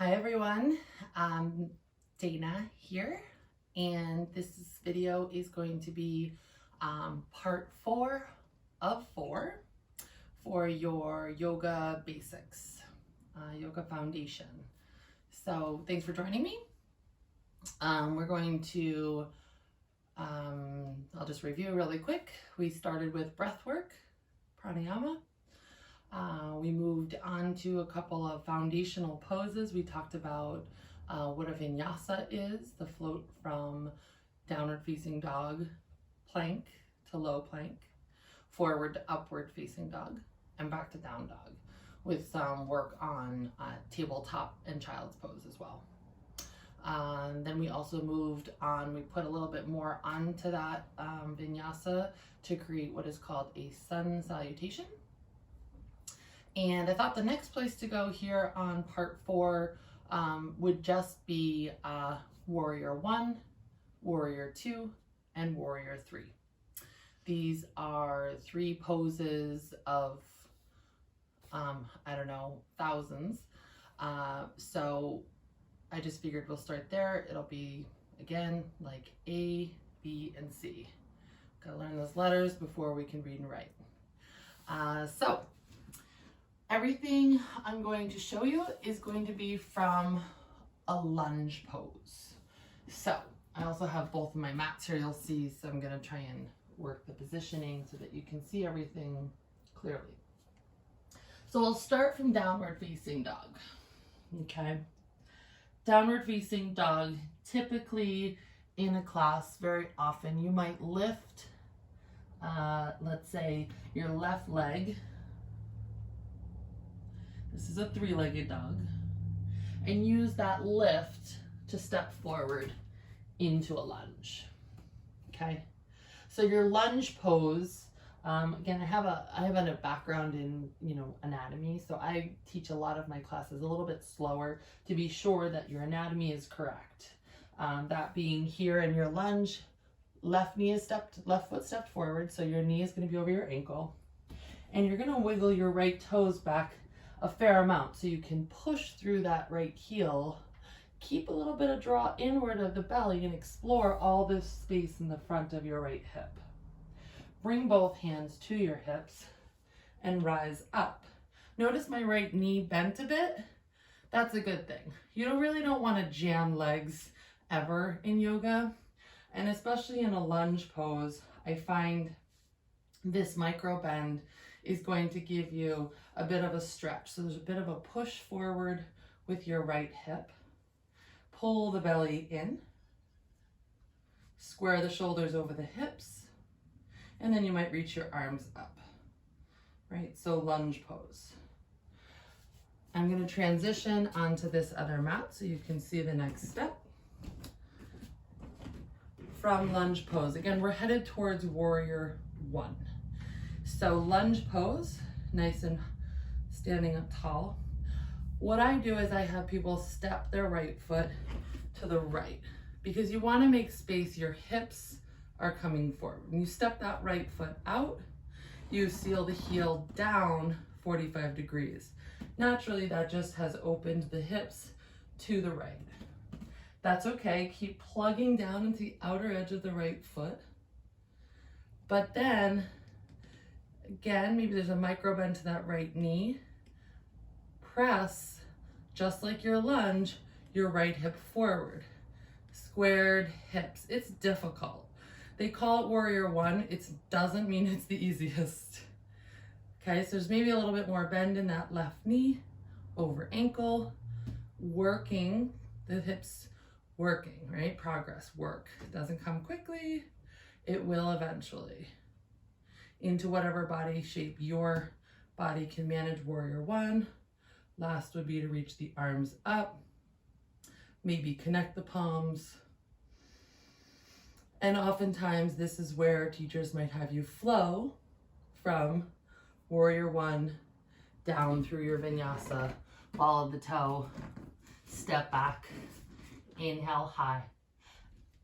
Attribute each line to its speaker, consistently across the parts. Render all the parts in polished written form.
Speaker 1: Hi everyone, Dana here, and this video is going to be part 4 of 4 for your yoga basics, yoga foundation. So thanks for joining me. We're going to, I'll just review really quick. We started with breath work, pranayama. We moved on to a couple of foundational poses. We talked about what a vinyasa is, the float from downward facing dog plank to low plank, forward to upward facing dog, and back to down dog, with some work on tabletop and child's pose as well. Then we also moved on, we put a little bit more onto that vinyasa to create what is called a sun salutation. And I thought the next place to go here on part 4 would just be Warrior 1, Warrior 2, and Warrior 3. These are 3 poses of, I don't know, thousands. So I just figured we'll start there. It'll be, again, like A, B, and C. Gotta learn those letters before we can read and write. So everything I'm going to show you is going to be from a lunge pose. So I also have both of my mats here, you'll see, so I'm going to try and work the positioning so that you can see everything clearly. So we'll start from downward facing dog. Okay. Downward facing dog, typically in a class, very often you might lift, let's say, your left leg. This is a 3-legged dog, and use that lift to step forward into a lunge. Okay, so your lunge pose, again, I have a background in anatomy, so I teach a lot of my classes a little bit slower to be sure that your anatomy is correct. That being, here in your lunge, left foot stepped forward, so your knee is going to be over your ankle, and you're going to wiggle your right toes back a fair amount so you can push through that right heel. Keep a little bit of draw inward of the belly and explore all this space in the front of your right hip. Bring both hands to your hips and rise up. Notice my right knee bent a bit. That's a good thing. You really don't want to jam legs ever in yoga, and especially in a lunge pose. I find this micro bend is going to give you a bit of a stretch. So there's a bit of a push forward with your right hip. Pull the belly in. Square the shoulders over the hips. And then you might reach your arms up. Right? So lunge pose. I'm going to transition onto this other mat so you can see the next step. From lunge pose, again, we're headed towards Warrior 1. So lunge pose, nice and standing up tall. What I do is I have people step their right foot to the right, because you want to make space. Your hips are coming forward. When you step that right foot out, you seal the heel down 45 degrees. Naturally, that just has opened the hips to the right. That's okay. Keep plugging down into the outer edge of the right foot. But then, again, maybe there's a micro bend to that right knee. Press, just like your lunge, your right hip forward. Squared hips. It's difficult. They call it Warrior 1. It doesn't mean it's the easiest. Okay, so there's maybe a little bit more bend in that left knee, over ankle, working the hips, working, right? Progress, work. It doesn't come quickly. It will eventually. Into whatever body shape your body can manage. Warrior 1. Last would be to reach the arms up, maybe connect the palms. And oftentimes this is where teachers might have you flow from Warrior 1 down through your vinyasa, ball of the toe, step back, inhale high,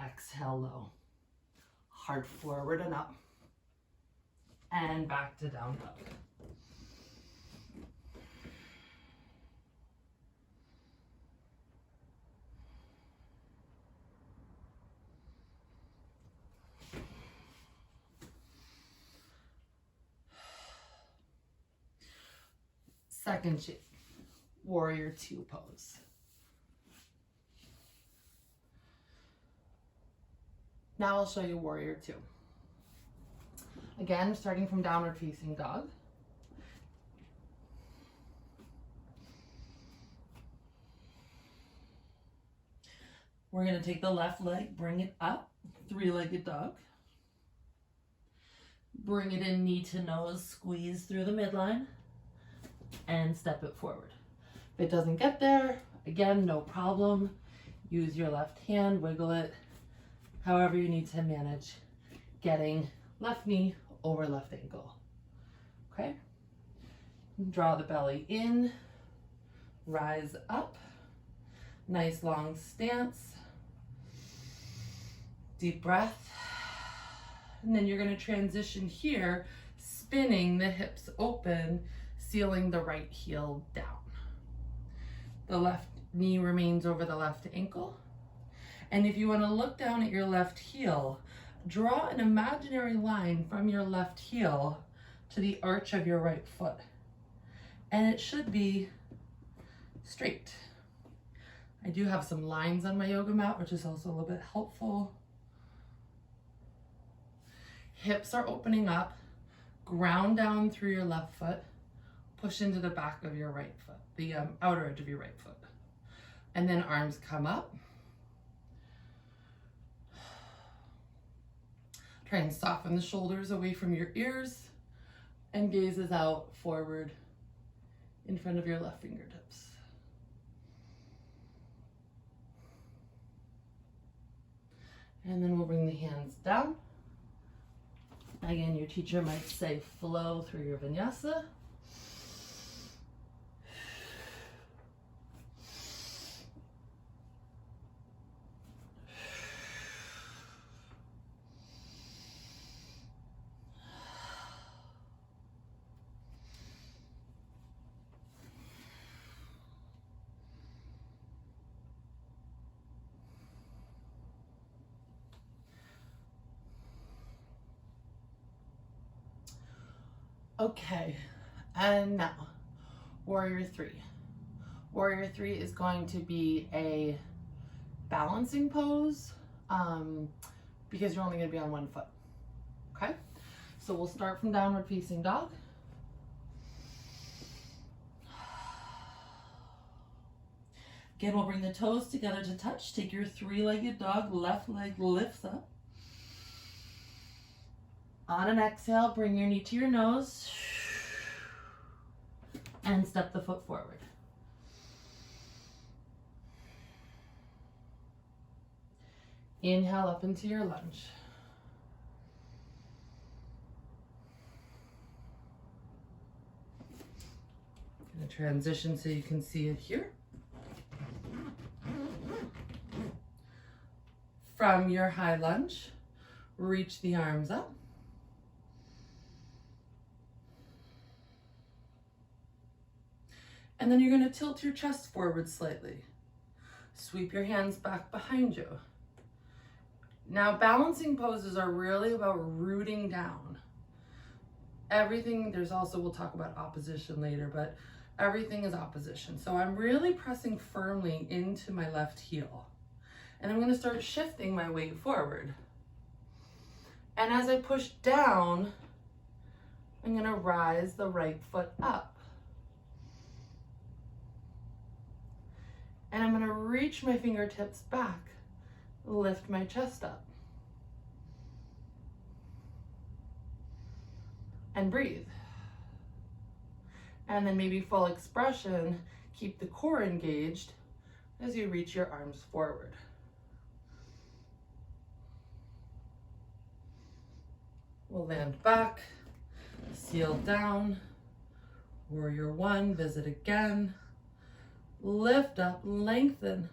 Speaker 1: exhale low, heart forward and up, and back to down dog. second shape, warrior two pose. Now I'll show you warrior two. Again, starting from downward facing dog. We're going to take the left leg, bring it up, three-legged dog. Bring it in knee to nose, squeeze through the midline, and step it forward. If it doesn't get there, again, no problem. Use your left hand, wiggle it, however you need to manage getting left knee over left ankle. Okay? Draw the belly in, rise up, nice long stance, deep breath. And then you're going to transition here, spinning the hips open, sealing the right heel down. The left knee remains over the left ankle. And if you want to look down at your left heel, draw an imaginary line from your left heel to the arch of your right foot. And it should be straight. I do have some lines on my yoga mat, which is also a little bit helpful. Hips are opening up, ground down through your left foot, push into the back of your right foot, the outer edge of your right foot. And then arms come up. Try and soften the shoulders away from your ears and gazes out forward in front of your left fingertips. And then we'll bring the hands down. Again, your teacher might say flow through your vinyasa. Okay, and now, warrior three. Warrior three is going to be a balancing pose because you're only going to be on one foot. Okay, so we'll start from downward facing dog. Again, we'll bring the toes together to touch. Take your three-legged dog, left leg lifts up. On an exhale, bring your knee to your nose and step the foot forward. Inhale up into your lunge. Gonna transition so you can see it here. From your high lunge, reach the arms up. And then you're going to tilt your chest forward slightly. Sweep your hands back behind you. Now, balancing poses are really about rooting down. Everything, there's also, we'll talk about opposition later, but everything is opposition. So I'm really pressing firmly into my left heel. And I'm going to start shifting my weight forward. And as I push down, I'm going to rise the right foot up. And I'm going to reach my fingertips back, lift my chest up. And breathe. And then maybe full expression, keep the core engaged as you reach your arms forward. We'll land back, seal down, warrior one, visit again. Lift up, lengthen.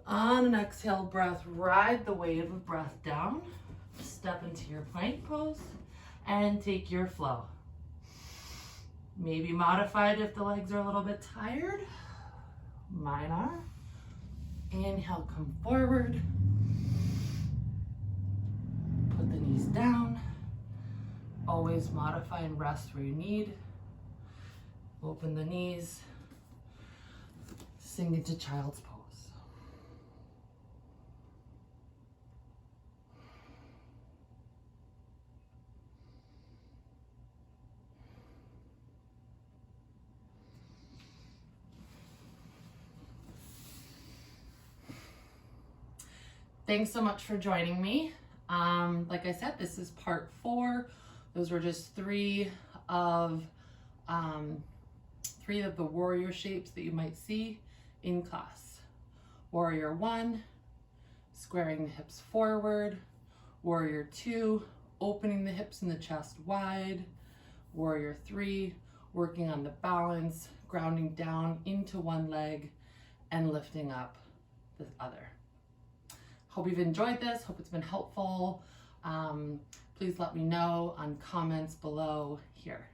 Speaker 1: On an exhale breath, ride the wave of breath down. Step into your plank pose and take your flow. Maybe modified if the legs are a little bit tired. Mine are. Inhale, come forward. Put the knees down. Always modify and rest where you need. Open the knees, sink into child's pose. Thanks so much for joining me. Like I said, this is part 4. Those were just three of the warrior shapes that you might see in class. Warrior 1, squaring the hips forward. Warrior 2, opening the hips and the chest wide. Warrior 3, working on the balance, grounding down into one leg and lifting up the other. Hope you've enjoyed this. Hope it's been helpful. Please let me know on comments below here.